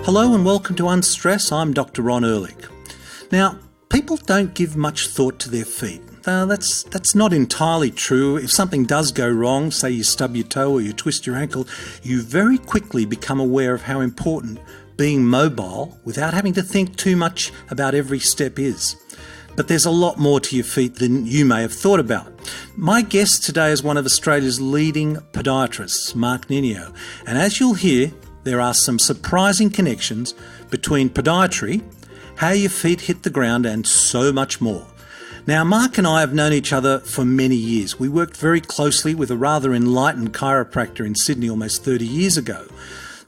Hello and welcome to Unstress. I'm Dr Ron Ehrlich. Now, people don't give much thought to their feet. That's not entirely true. If something does go wrong, say you stub your toe or you twist your ankle, you very quickly become aware of how important being mobile without having to think too much about every step is. But there's a lot more to your feet than you may have thought about. My guest today is one of Australia's leading podiatrists, Mark Ninio. And as you'll hear, there are some surprising connections between podiatry, how your feet hit the ground, and so much more. Now, Mark and I have known each other for many years. We worked very closely with a rather enlightened chiropractor in Sydney almost 30 years ago.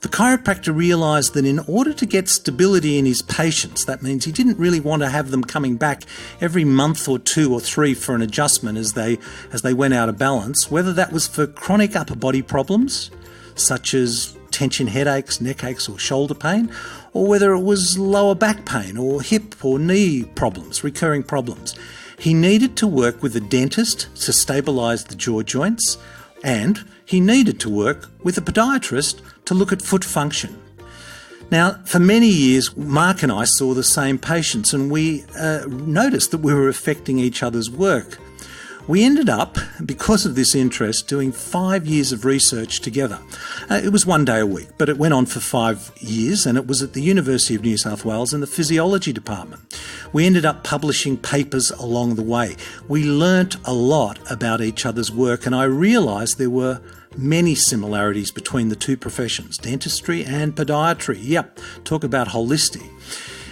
The chiropractor realised that in order to get stability in his patients, that means he didn't really want to have them coming back every month or 2 or 3 for an adjustment as they went out of balance, whether that was for chronic upper body problems, such as tension headaches, neck aches or shoulder pain, or whether it was lower back pain or hip or knee problems, recurring problems. He needed to work with a dentist to stabilise the jaw joints, and he needed to work with a podiatrist to look at foot function. Now, for many years, Mark and I saw the same patients, and we noticed that we were affecting each other's work. We ended up, because of this interest, doing 5 years of research together. It was 1 day a week, but it went on for 5 years, and it was at the University of New South Wales in the physiology department. We ended up publishing papers along the way. We learnt a lot about each other's work, and I realised there were many similarities between the two professions, dentistry and podiatry. Yep, talk about holistic.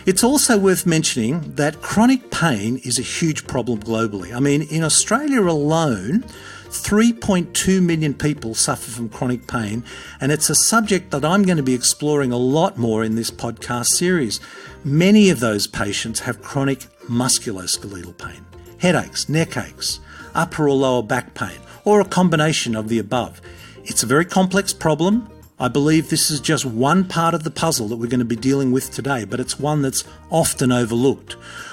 It's also worth mentioning that chronic pain is a huge problem globally. I mean, in Australia alone, 3.2 million people suffer from chronic pain, and it's a subject that I'm going to be exploring a lot more in this podcast series. Many of those patients have chronic musculoskeletal pain, headaches, neck aches, upper or lower back pain, or a combination of the above. It's a very complex problem. I believe this is just one part of the puzzle that we're going to be dealing with today, but it's one that's often overlooked.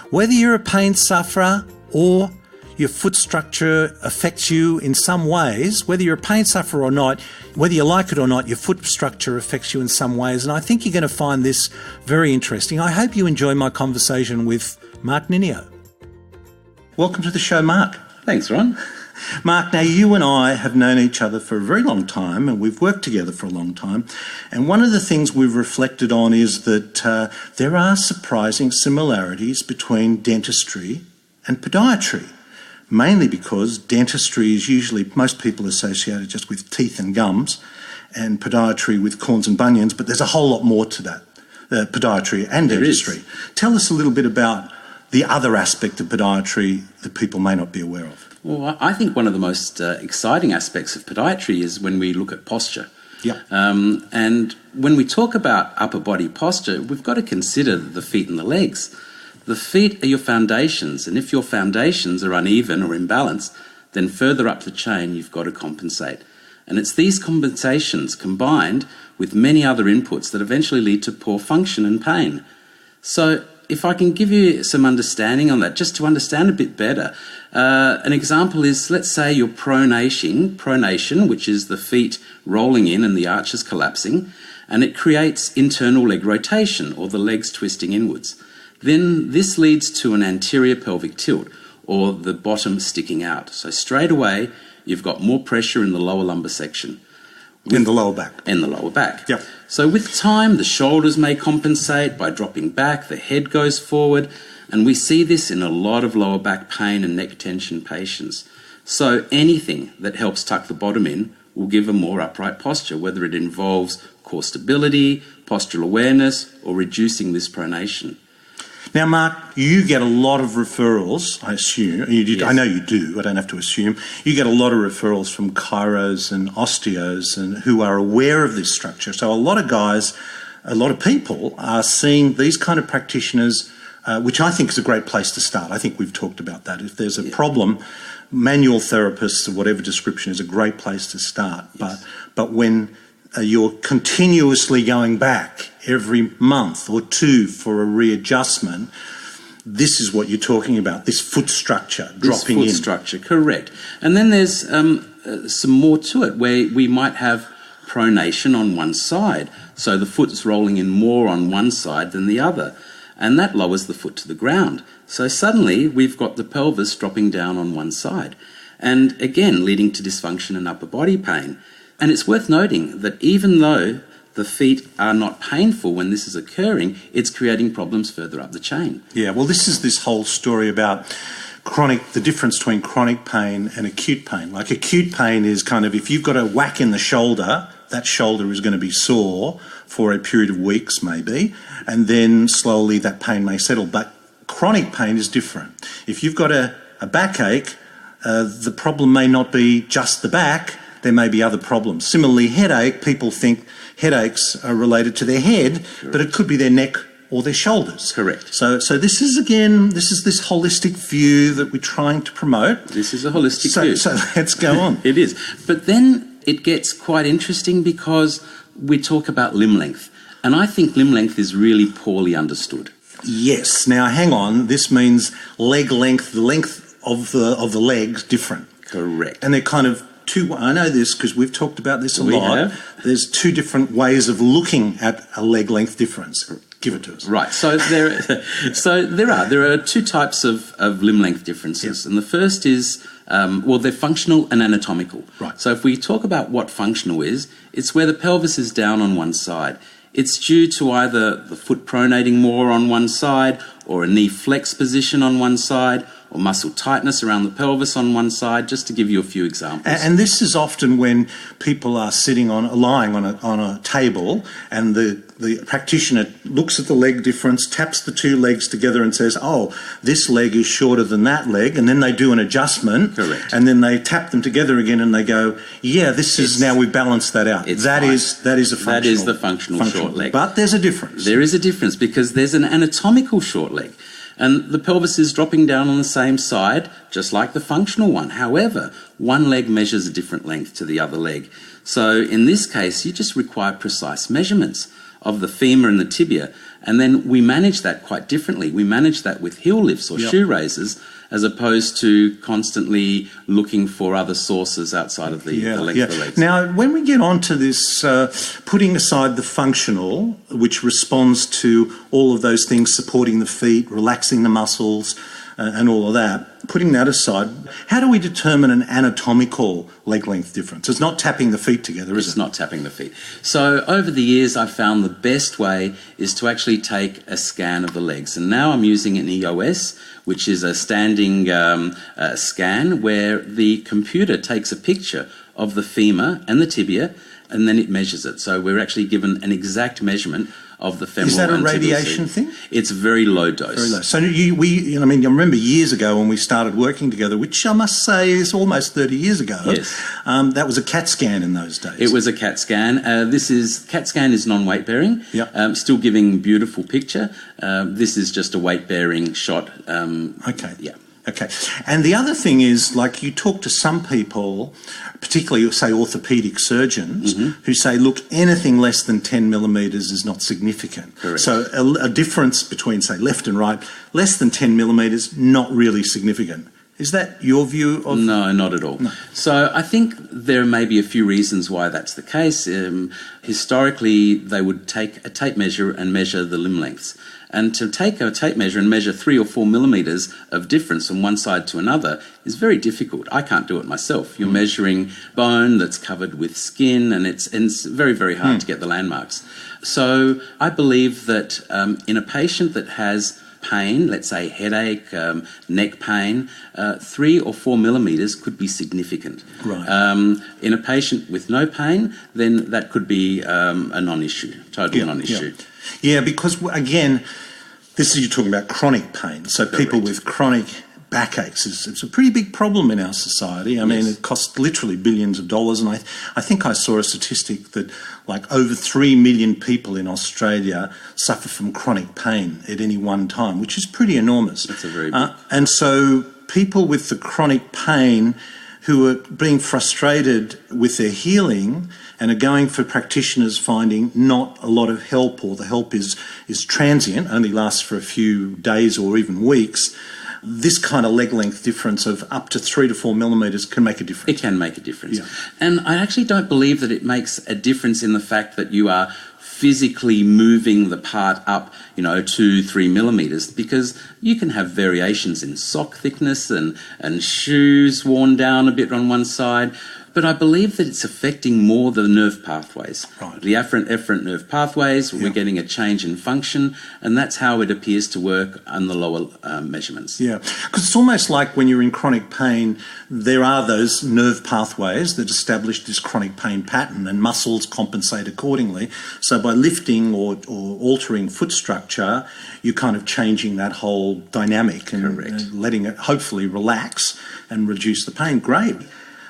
Whether you're a pain sufferer or your foot structure affects you in some ways, whether you're a pain sufferer or not, whether you like it or not, your foot structure affects you in some ways, and I think you're going to find this very interesting. I hope you enjoy my conversation with Mark Ninio. Welcome to the show, Mark. Thanks, Ron. Mark, now you and I have known each other for a very long time, and we've worked together for a long time. And one of the things we've reflected on is that there are surprising similarities between dentistry and podiatry, mainly because dentistry is usually, most people associated just with teeth and gums, and podiatry with corns and bunions, but there's a whole lot more to that, podiatry and dentistry. Tell us a little bit about the other aspect of podiatry that people may not be aware of. Well, I think one of the most exciting aspects of podiatry is when we look at posture. Yeah. And when we talk about upper body posture, we've got to consider the feet and the legs. The feet are your foundations, and if your foundations are uneven or imbalanced, then further up the chain you've got to compensate. And it's these compensations combined with many other inputs that eventually lead to poor function and pain. So if I can give you some understanding on that, just to understand a bit better, an example is, let's say you're pronation, which is the feet rolling in and the arches collapsing, and it creates internal leg rotation, or the legs twisting inwards. Then this leads to an anterior pelvic tilt, or the bottom sticking out. So straight away, you've got more pressure in the lower lumbar section. In the lower back. In the lower back. Yep. So with time, the shoulders may compensate by dropping back, the head goes forward, and we see this in a lot of lower back pain and neck tension patients. So anything that helps tuck the bottom in will give a more upright posture, whether it involves core stability, postural awareness, or reducing this pronation. Now, Mark, you get a lot of referrals, I assume. Yes. I know you do, I don't have to assume. You get a lot of referrals from chiros and osteos and who are aware of this structure. So a lot of guys, a lot of people are seeing these kind of practitioners, which I think is a great place to start. I think we've talked about that. If there's a problem, manual therapists of whatever description is a great place to start. Yes. But when you're continuously going back every month or 2 for a readjustment, this is what you're talking about, this foot structure dropping in. This foot structure, correct. And then there's some more to it, where we might have pronation on one side. So the foot's rolling in more on one side than the other, and that lowers the foot to the ground. So suddenly we've got the pelvis dropping down on one side, and again leading to dysfunction and upper body pain. And it's worth noting that even though the feet are not painful when this is occurring, it's creating problems further up the chain. Yeah, well, this is this whole story about the difference between chronic pain and acute pain. Like acute pain is kind of if you've got a whack in the shoulder, that shoulder is going to be sore for a period of weeks maybe, and then slowly that pain may settle. But chronic pain is different. If you've got a backache, the problem may not be just the back, there may be other problems. Similarly, headache, people think headaches are related to their head, but it could be their neck or their shoulders. Correct. So this is this holistic view that we're trying to promote. This is a holistic view. So let's go on. It is. But then it gets quite interesting because we talk about limb length. And I think limb length is really poorly understood. Yes. Now, hang on. This means leg length, the length of the legs different. Correct. And they're kind of I know this because we've talked about this a lot. Have. There's two different ways of looking at a leg length difference. Give it to us. Right. So there are two types of limb length differences. Yep. And the first is, they're functional and anatomical. Right. So if we talk about what functional is, it's where the pelvis is down on one side. It's due to either the foot pronating more on one side, or a knee flex position on one side, or muscle tightness around the pelvis on one side, just to give you a few examples. And this is often when people are lying on a table, and the practitioner looks at the leg difference, taps the two legs together and says, oh, this leg is shorter than that leg, and then they do an adjustment. Correct. And then they tap them together again and they go, yeah, now we balanced that out. That is a functional. That is the functional short leg. But there's a difference. There is a difference because there's an anatomical short leg. And the pelvis is dropping down on the same side, just like the functional one. However, one leg measures a different length to the other leg. So in this case, you just require precise measurements of the femur and the tibia. And then we manage that quite differently. We manage that with heel lifts or shoe raisers, as opposed to constantly looking for other sources outside of the length of the legs. Now, when we get on to this, putting aside the functional, which responds to all of those things, supporting the feet, relaxing the muscles, and all of that, putting that aside, how do we determine an anatomical leg length difference? It's not tapping the feet together, is it? It's not tapping the feet. So over the years, I've found the best way is to actually take a scan of the legs. And now I'm using an EOS, which is a standing scan where the computer takes a picture of the femur and the tibia, and then it measures it. So we're actually given an exact measurement of the femoral. Is that a and radiation thing? It's very low dose. Very low. So I remember years ago when we started working together, which I must say is almost 30 years ago. Yes. That was a CAT scan in those days. It was a CAT scan. CAT scan is non-weight bearing. Yep. Still giving beautiful picture. This is just a weight bearing shot. Okay. Yeah. Okay. And the other thing is, like, you talk to some people, particularly, say, orthopaedic surgeons, who say, look, anything less than 10 millimetres is not significant. Correct. So a difference between, say, left and right, less than 10 millimetres, not really significant. Is that your view of... No, not at all. No. So I think there may be a few reasons why that's the case. Historically, they would take a tape measure and measure the limb lengths. And to take a tape measure and measure 3 or 4 millimetres of difference from one side to another is very difficult. I can't do it myself. You're measuring bone that's covered with skin, and it's very, very hard to get the landmarks. So I believe that in a patient that has pain, let's say headache, neck pain, 3 or 4 millimetres could be significant. Right. In a patient with no pain, then that could be a non-issue, total non-issue. Yeah, because, again, you're talking about chronic pain. So Correct. People with chronic backaches, it's a pretty big problem in our society. I mean, it costs literally billions of dollars. And I think I saw a statistic that like over 3 million people in Australia suffer from chronic pain at any one time, which is pretty enormous. That's a very big... And so people with the chronic pain who are being frustrated with their healing and are going for practitioners finding not a lot of help, or the help is transient, only lasts for a few days or even weeks, this kind of leg length difference of up to 3 to 4 millimetres can make a difference. It can make a difference. Yeah. And I actually don't believe that it makes a difference in the fact that you are physically moving the part up, 2-3 millimetres, because you can have variations in sock thickness and shoes worn down a bit on one side. But I believe that it's affecting more the nerve pathways. Right. The afferent nerve pathways, we're getting a change in function, and that's how it appears to work on the lower measurements. Yeah, because it's almost like when you're in chronic pain, there are those nerve pathways that establish this chronic pain pattern, and muscles compensate accordingly. So by lifting or altering foot structure, you're kind of changing that whole dynamic and letting it hopefully relax and reduce the pain. Great.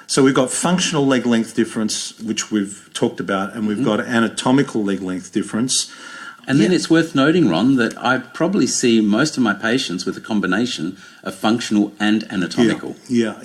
So we've got functional leg length difference, which we've talked about, and we've got anatomical leg length difference. And then it's worth noting, Ron, that I probably see most of my patients with a combination of functional and anatomical. Yeah.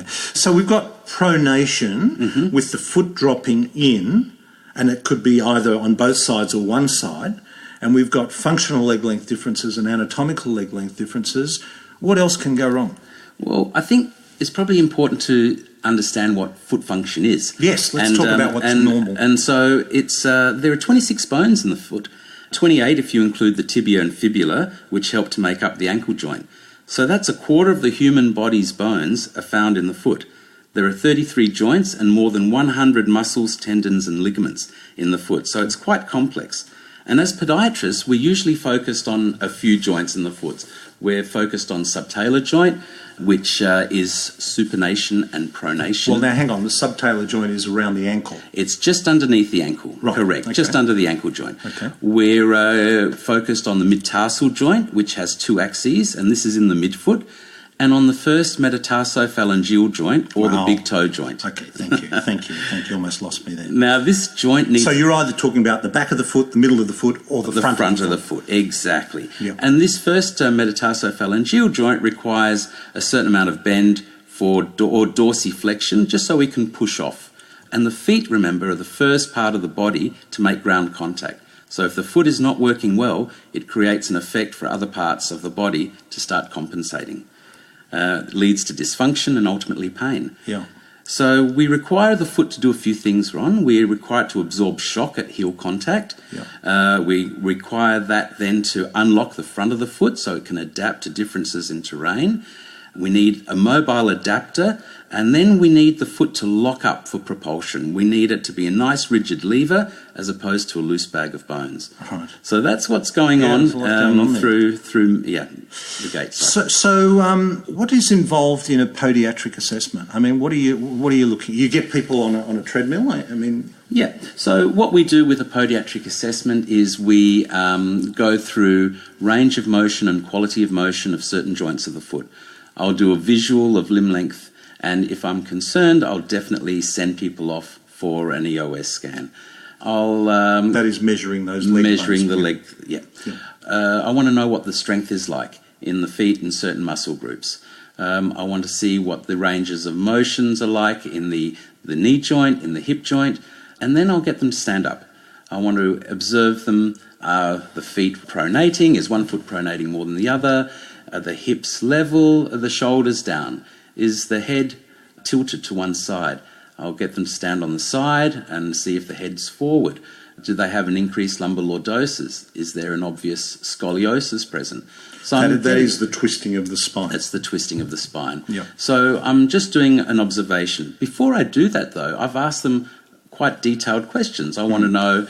So we've got pronation with the foot dropping in, and it could be either on both sides or one side. And we've got functional leg length differences and anatomical leg length differences. What else can go wrong? Well, I think it's probably important to understand what foot function is. Yes, let's talk about what's normal. And so it's there are 26 bones in the foot, 28 if you include the tibia and fibula, which help to make up the ankle joint. So that's a quarter of the human body's bones are found in the foot. There are 33 joints and more than 100 muscles, tendons and ligaments in the foot. So it's quite complex. And as podiatrists, we're usually focused on a few joints in the foot. We're focused on subtalar joint, which is supination and pronation. Well, now hang on. The subtalar joint is around the ankle. It's just underneath the ankle. Right. Correct. Okay. Just under the ankle joint. Okay. We're focused on the mid-tarsal joint, which has 2 axes, and this is in the midfoot, and on the first metatarsophalangeal joint, or the big toe joint. Okay, thank you. You almost lost me there. Now, this joint needs... So you're either talking about the back of the foot, the middle of the foot, or the front of the foot. Exactly. Yep. And this first metatarsophalangeal joint requires a certain amount of bend or dorsiflexion, just so we can push off. And the feet, remember, are the first part of the body to make ground contact. So if the foot is not working well, it creates an effect for other parts of the body to start compensating. Leads to dysfunction and ultimately pain. Yeah. So we require the foot to do a few things, Ron. We require it to absorb shock at heel contact. Yeah. We require that then to unlock the front of the foot so it can adapt to differences in terrain. We need a mobile adapter, and then we need the foot to lock up for propulsion. We need it to be a nice rigid lever as opposed to a loose bag of bones. Right. So that's what's going on through the gate. So what is involved in a podiatric assessment? I mean, what are you looking? You get people on a treadmill. Yeah. So what we do with a podiatric assessment is we go through range of motion and quality of motion of certain joints of the foot. I'll do a visual of limb length, and if I'm concerned, I'll definitely send people off for an EOS scan. That is measuring those leg measuring bones. the leg. Yeah. I want to know what the strength is like in the feet and certain muscle groups. I want to see what the ranges of motions are like in the knee joint, in the hip joint, and then I'll get them to stand up. I want to observe them. The feet pronating. Is one foot pronating more than the other? Are the hips level? Are the shoulders down? Is the head tilted to one side? I'll get them to stand on the side and see if the head's forward. Do they have an increased lumbar lordosis? Is there an obvious scoliosis present? So that is the twisting of the spine. That's the twisting of the spine. Yeah. So I'm just doing an observation. Before I do that, though, I've asked them quite detailed questions. I want to know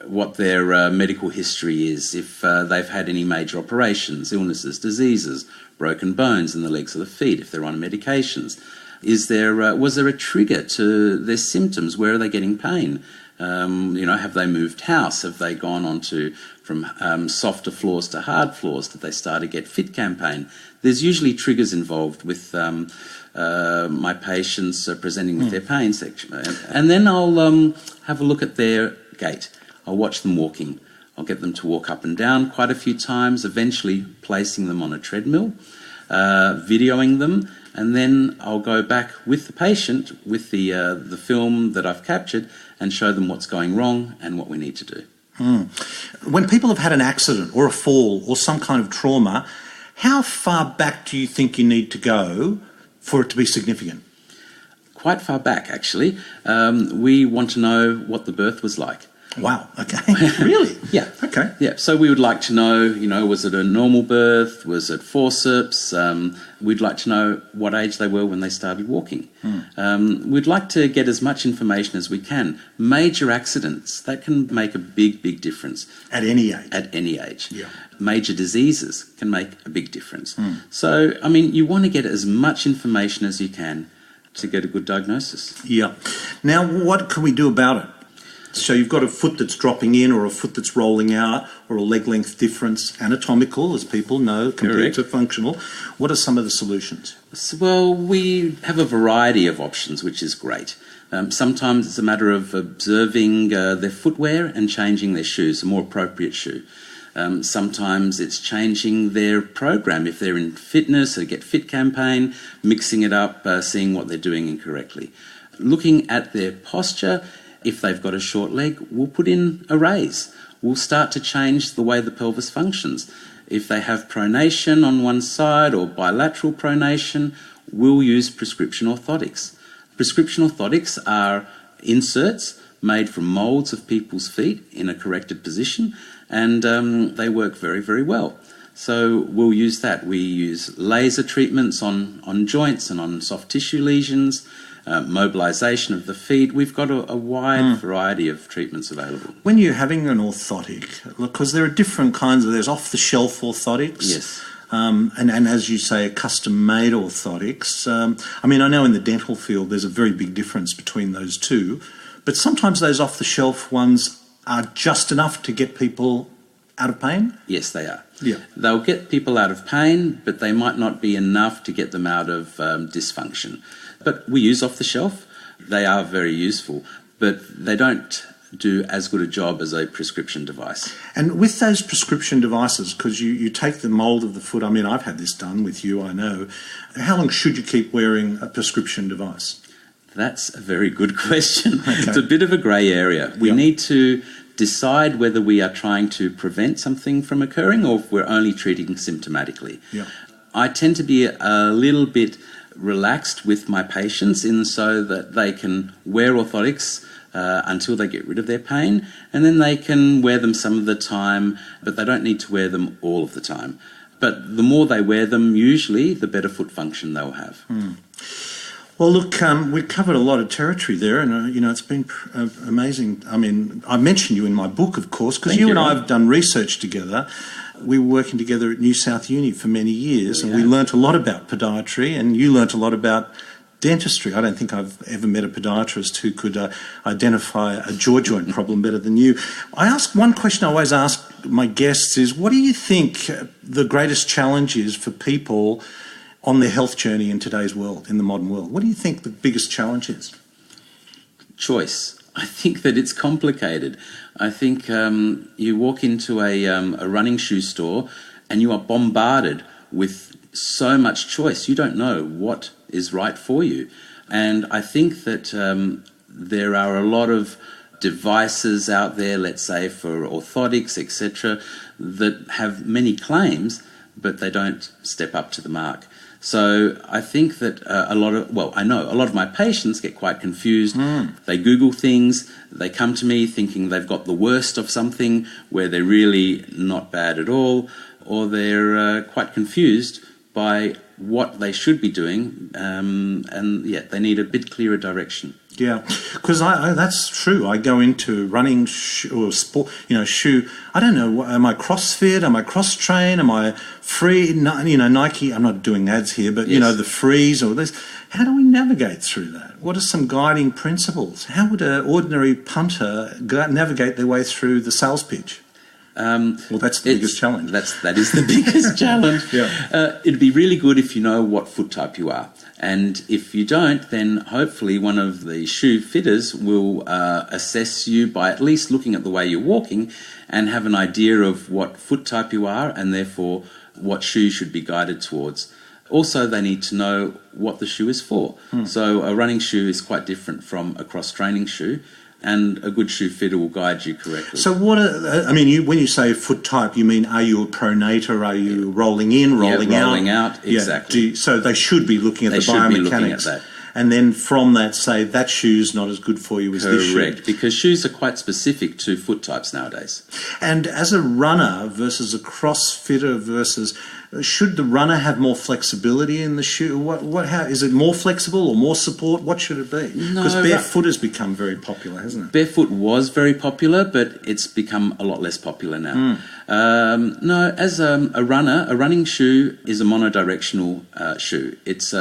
what their medical history is, if they've had any major operations, illnesses, diseases, broken bones in the legs or the feet, if they're on medications. Was there a trigger to their symptoms? Where are they getting pain? Have they moved house? Have they gone on from softer floors to hard floors? Did they start to get fit campaign? There's usually triggers involved with my patients presenting with their pain section. And then I'll have a look at their gait. I'll watch them walking. I'll get them to walk up and down quite a few times, eventually placing them on a treadmill, videoing them, and then I'll go back with the patient with the film that I've captured and show them what's going wrong and what we need to do. When people have had an accident or a fall or some kind of trauma, How far back do you think you need to go for it to be significant? Quite far back, actually. We want to know what the birth was like. Wow, okay. Really? Yeah. Okay. Yeah, so we would like to know, was it a normal birth? Was it forceps? We'd like to know what age they were when they started walking. We'd like to get as much information as we can. Major accidents, that can make a big, big difference. At any age? At any age. Yeah. Major diseases can make a big difference. So, I mean, you want to get as much information as you can to get a good diagnosis. Yeah. Now, what can we do about it? So you've got a foot that's dropping in or a foot that's rolling out or a leg length difference, anatomical, as people know, compared to functional. What are some of the solutions? Well, we have a variety of options, which is great. Sometimes it's a matter of observing their footwear and changing their shoes, a more appropriate shoe. Sometimes it's changing their program. If they're in fitness, a Get Fit campaign, mixing it up, seeing what they're doing incorrectly. Looking at their posture. If they've got a short leg, we'll put in a raise. We'll start to change the way the pelvis functions. If they have pronation on one side or bilateral pronation, we'll use prescription orthotics. Prescription orthotics are inserts made from moulds of people's feet in a corrected position, and they work very, very well. So we'll use that. We use laser treatments on joints and on soft tissue lesions, mobilisation of the feet. We've got a wide variety of treatments available. When you're having an orthotic, because there are different kinds there's off-the-shelf orthotics. Yes. And as you say, custom-made orthotics. I mean, I know in the dental field there's a very big difference between those two, but sometimes those off-the-shelf ones are just enough to get people out of pain? Yes, they are. Yeah. They'll get people out of pain, but they might not be enough to get them out of dysfunction. But we use off-the-shelf. They are very useful, but they don't do as good a job as a prescription device. And with those prescription devices, because you take the mould of the foot, I mean, I've had this done with you, I know. How long should you keep wearing a prescription device? That's a very good question. Okay. It's a bit of a grey area. We need to decide whether we are trying to prevent something from occurring or if we're only treating symptomatically. Yeah. I tend to be a little bit relaxed with my patients in so that they can wear orthotics until they get rid of their pain, and then they can wear them some of the time, but they don't need to wear them all of the time. But the more they wear them, usually, the better foot function they'll have. Well, look, we covered a lot of territory there, and it's been amazing. I mean, I mentioned you in my book, of course, because you and I have done research together. We were working together at New South Uni for many years, and we learnt a lot about podiatry, and you learnt a lot about dentistry. I don't think I've ever met a podiatrist who could identify a jaw joint problem better than you. One question I always ask my guests is, what do you think the greatest challenge is for people on their health journey in today's world, in the modern world? What do you think the biggest challenge is? Choice. I think that it's complicated. I think you walk into a running shoe store and you are bombarded with so much choice. You don't know what is right for you. And I think that there are a lot of devices out there, let's say for orthotics, etc., that have many claims, but they don't step up to the mark. So I think that I know a lot of my patients get quite confused. They Google things, they come to me thinking they've got the worst of something where they're really not bad at all, or they're quite confused by what they should be doing, they need a bit clearer direction. Yeah, because that's true. I go into running or sport, shoe. I don't know. Am I CrossFit? Am I cross-train? Am I free? Nike. I'm not doing ads here, but the freeze or this. How do we navigate through that? What are some guiding principles? How would an ordinary punter navigate their way through the sales pitch? Well, that's the biggest challenge. That is the biggest challenge. Yeah. It'd be really good if you know what foot type you are. And if you don't, then hopefully one of the shoe fitters will assess you by at least looking at the way you're walking and have an idea of what foot type you are and therefore what shoe should be guided towards. Also, they need to know what the shoe is for. So a running shoe is quite different from a cross-training shoe. and a good shoe fitter will guide you correctly. So when you say foot type, you mean, are you a pronator? Are you rolling in, rolling out? Rolling out, exactly. So they should be looking at the biomechanics. They should be looking at that. And then from that, say, that shoe's not as good for you as this shoe. Correct, because shoes are quite specific to foot types nowadays. And as a runner versus a crossfitter versus... Should the runner have more flexibility in the shoe? How is it more flexible or more support? What should it be? Because barefoot has become very popular, hasn't it? Barefoot was very popular, but it's become a lot less popular now. As a runner, a running shoe is a monodirectional shoe. It's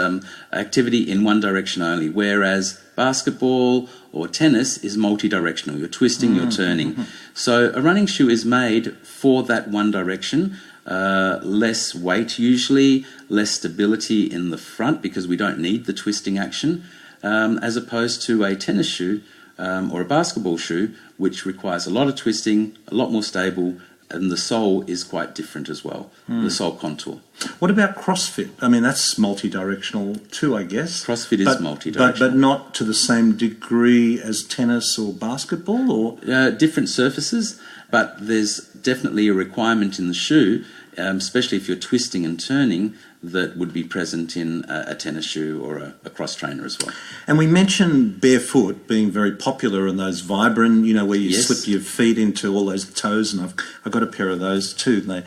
activity in one direction only, whereas basketball or tennis is multi-directional. You're twisting, you're turning. So a running shoe is made for that one direction. Less weight usually, less stability in the front because we don't need the twisting action, as opposed to a tennis shoe or a basketball shoe, which requires a lot of twisting, a lot more stable, and the sole is quite different as well, the sole contour. What about CrossFit? I mean, that's multi-directional too, I guess. CrossFit is multi-directional. But not to the same degree as tennis or basketball? Or different surfaces, but there's definitely a requirement in the shoe, especially if you're twisting and turning, that would be present in a tennis shoe or a cross trainer as well. And we mentioned barefoot being very popular and those vibrant, where you slip your feet into all those toes, and I've got a pair of those too. They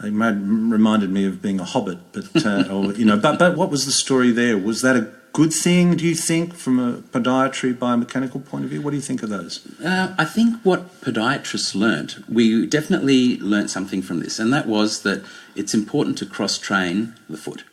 reminded me of being a hobbit, but but what was the story there? Was that a good thing, do you think, from a podiatry biomechanical point of view? What do you think of those? I think what podiatrists learnt, we definitely learnt something from this, and that was that it's important to cross-train the foot.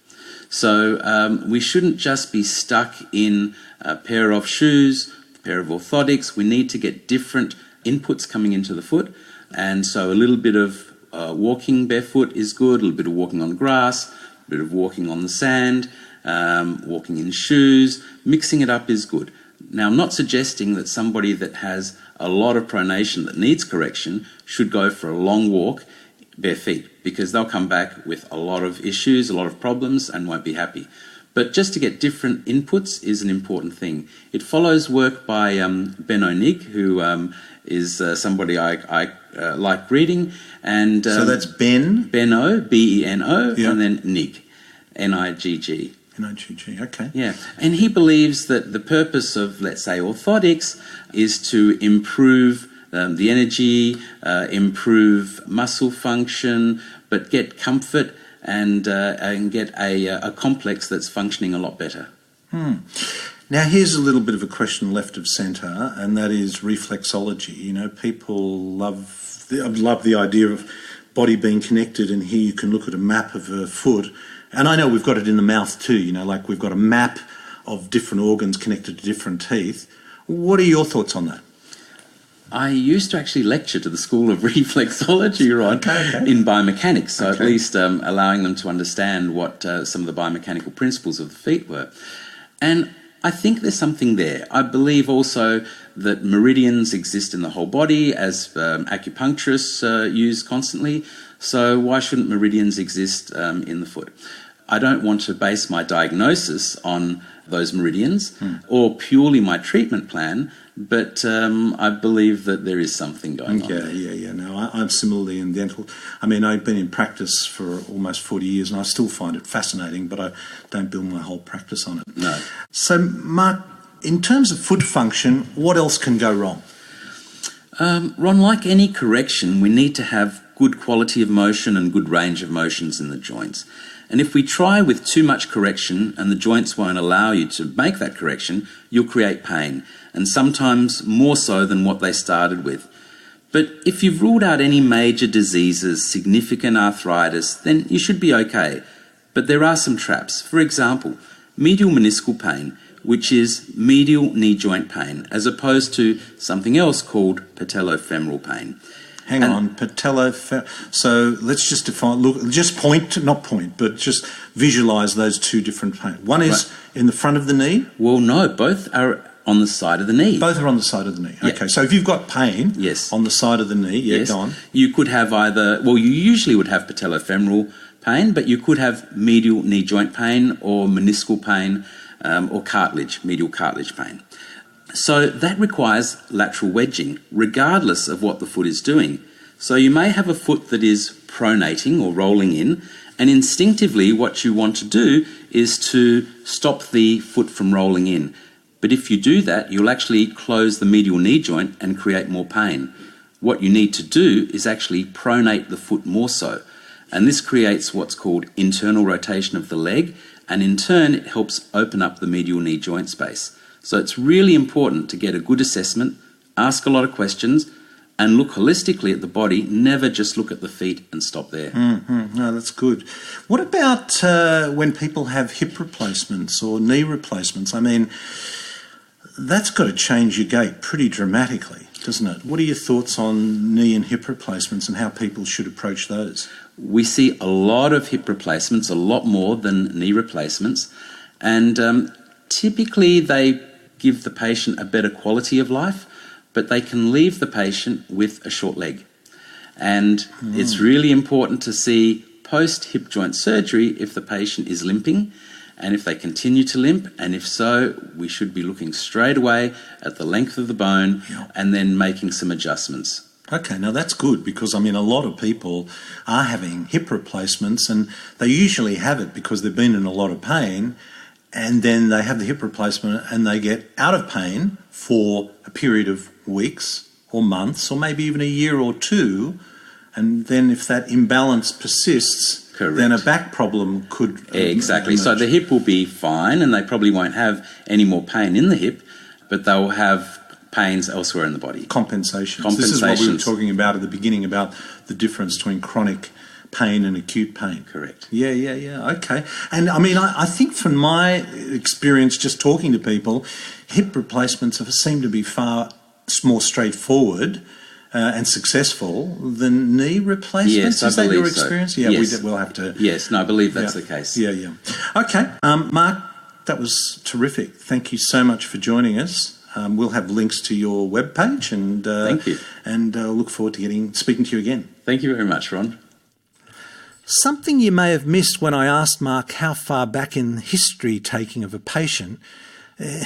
So we shouldn't just be stuck in a pair of shoes, a pair of orthotics. We need to get different inputs coming into the foot, and so a little bit of walking barefoot is good, a little bit of walking on grass, a bit of walking on the sand, walking in shoes, mixing it up is good. Now, I'm not suggesting that somebody that has a lot of pronation that needs correction should go for a long walk bare feet, because they'll come back with a lot of issues, a lot of problems, and won't be happy. But just to get different inputs is an important thing. It follows work by Benno Nig, who is somebody I like reading. And so that's Benno, B-E-N-O, and then Nig, N-I-G-G. N-I-G-G, okay. Yeah, and he believes that the purpose of, let's say, orthotics is to improve the energy, improve muscle function, but get comfort and get a complex that's functioning a lot better. Now, here's a little bit of a question left of centre, and that is reflexology. People love the idea of body being connected, and here you can look at a map of a foot. And I know we've got it in the mouth too, like we've got a map of different organs connected to different teeth. What are your thoughts on that? I used to actually lecture to the School of Reflexology, Ron, in biomechanics, so at least allowing them to understand what some of the biomechanical principles of the feet were. And I think there's something there. I believe also that meridians exist in the whole body, as acupuncturists use constantly, so why shouldn't meridians exist in the foot? I don't want to base my diagnosis on those meridians or purely my treatment plan, but I believe that there is something going on. Yeah. No, I'm similarly in dental. I mean, I've been in practice for almost 40 years and I still find it fascinating, but I don't build my whole practice on it. No. So, Mark, in terms of foot function, what else can go wrong? Ron, like any correction, we need to have good quality of motion and good range of motions in the joints. And if we try with too much correction and the joints won't allow you to make that correction, you'll create pain, and sometimes more so than what they started with. But if you've ruled out any major diseases, significant arthritis, then you should be okay. But there are some traps. For example, medial meniscal pain, which is medial knee joint pain, as opposed to something else called patellofemoral pain. Hang on, so let's just define, but just visualise those two different pains. One is in the front of the knee? Well, no, both are on the side of the knee. Both are on the side of the knee. Okay, so if you've got pain on the side of the knee, go on. You could have you usually would have patellofemoral pain, but you could have medial knee joint pain or meniscal pain or medial cartilage pain. So that requires lateral wedging, regardless of what the foot is doing. So you may have a foot that is pronating or rolling in, and instinctively what you want to do is to stop the foot from rolling in. But if you do that, you'll actually close the medial knee joint and create more pain. What you need to do is actually pronate the foot more so. And this creates what's called internal rotation of the leg, and in turn it helps open up the medial knee joint space. So it's really important to get a good assessment, ask a lot of questions, and look holistically at the body, never just look at the feet and stop there. No, that's good. What about when people have hip replacements or knee replacements? I mean, that's got to change your gait pretty dramatically, doesn't it? What are your thoughts on knee and hip replacements and how people should approach those? We see a lot of hip replacements, a lot more than knee replacements, and typically they give the patient a better quality of life, but they can leave the patient with a short leg. And it's really important to see post-hip joint surgery if the patient is limping, and if they continue to limp, and if so, we should be looking straight away at the length of the bone and then making some adjustments. Okay, now that's good because, I mean, a lot of people are having hip replacements and they usually have it because they've been in a lot of pain, and then they have the hip replacement and they get out of pain for a period of weeks or months or maybe even a year or two, and then if that imbalance persists, correct, then a back problem could exactly emerge. So the hip will be fine and they probably won't have any more pain in the hip, but they'll have pains elsewhere in the body. Compensations. This is what we were talking about at the beginning, about the difference between chronic pain and acute pain. Correct. Yeah. Okay. And I mean, I think from my experience just talking to people, hip replacements seem to be far more straightforward and successful than knee replacements. Yes, is that your so. experience? Yeah, yes. We'll have to... Yes, no, I believe that's the case. Yeah. Okay. Mark, that was terrific. Thank you so much for joining us. We'll have links to your webpage, and thank you. And look forward to speaking to you again. Thank you very much, Ron. Something you may have missed when I asked Mark how far back in history taking of a patient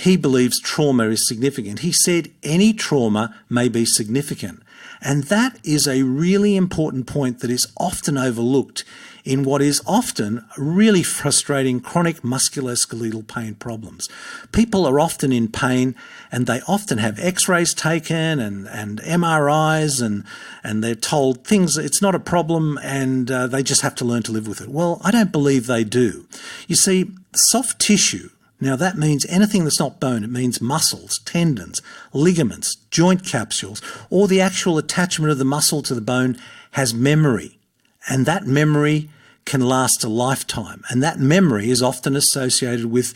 he believes trauma is significant. He said any trauma may be significant. And that is a really important point that is often overlooked in what is often really frustrating chronic musculoskeletal pain problems. People are often in pain and they often have x-rays taken and MRIs and they're told things, it's not a problem and they just have to learn to live with it. Well, I don't believe they do. You see, soft tissue, now that means anything that's not bone. It means muscles, tendons, ligaments, joint capsules, or the actual attachment of the muscle to the bone has memory. And that memory can last a lifetime. And that memory is often associated with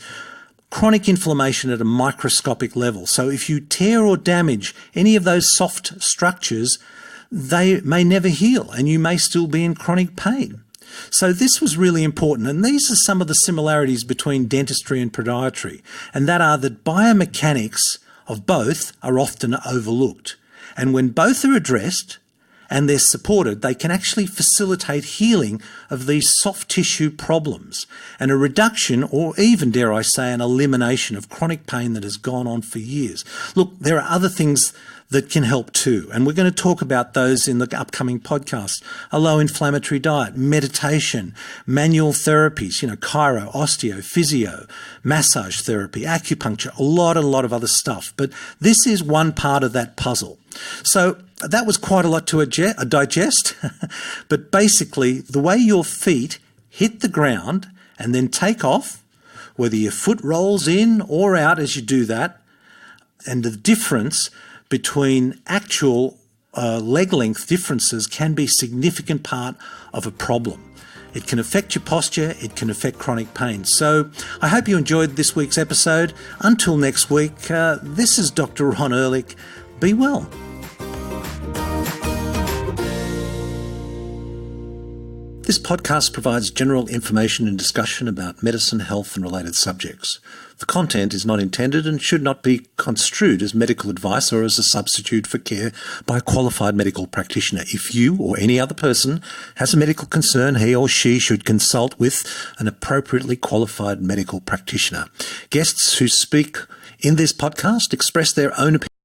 chronic inflammation at a microscopic level. So if you tear or damage any of those soft structures, they may never heal and you may still be in chronic pain. So this was really important, and these are some of the similarities between dentistry and podiatry, and that are that biomechanics of both are often overlooked. And when both are addressed and they're supported, they can actually facilitate healing of these soft tissue problems and a reduction, or even, dare I say, an elimination of chronic pain that has gone on for years. Look, there are other things that can help too, and we're going to talk about those in the upcoming podcast. A low inflammatory diet, meditation, manual therapies, chiro, osteo, physio, massage therapy, acupuncture, a lot of other stuff. But this is one part of that puzzle. So that was quite a lot to digest, but basically the way your feet hit the ground and then take off, whether your foot rolls in or out as you do that, and the difference between actual leg length differences can be a significant part of a problem. It can affect your posture, it can affect chronic pain. So I hope you enjoyed this week's episode. Until next week, this is Dr. Ron Ehrlich. Be well. This podcast provides general information and discussion about medicine, health and related subjects. The content is not intended and should not be construed as medical advice or as a substitute for care by a qualified medical practitioner. If you or any other person has a medical concern, he or she should consult with an appropriately qualified medical practitioner. Guests who speak in this podcast express their own opinion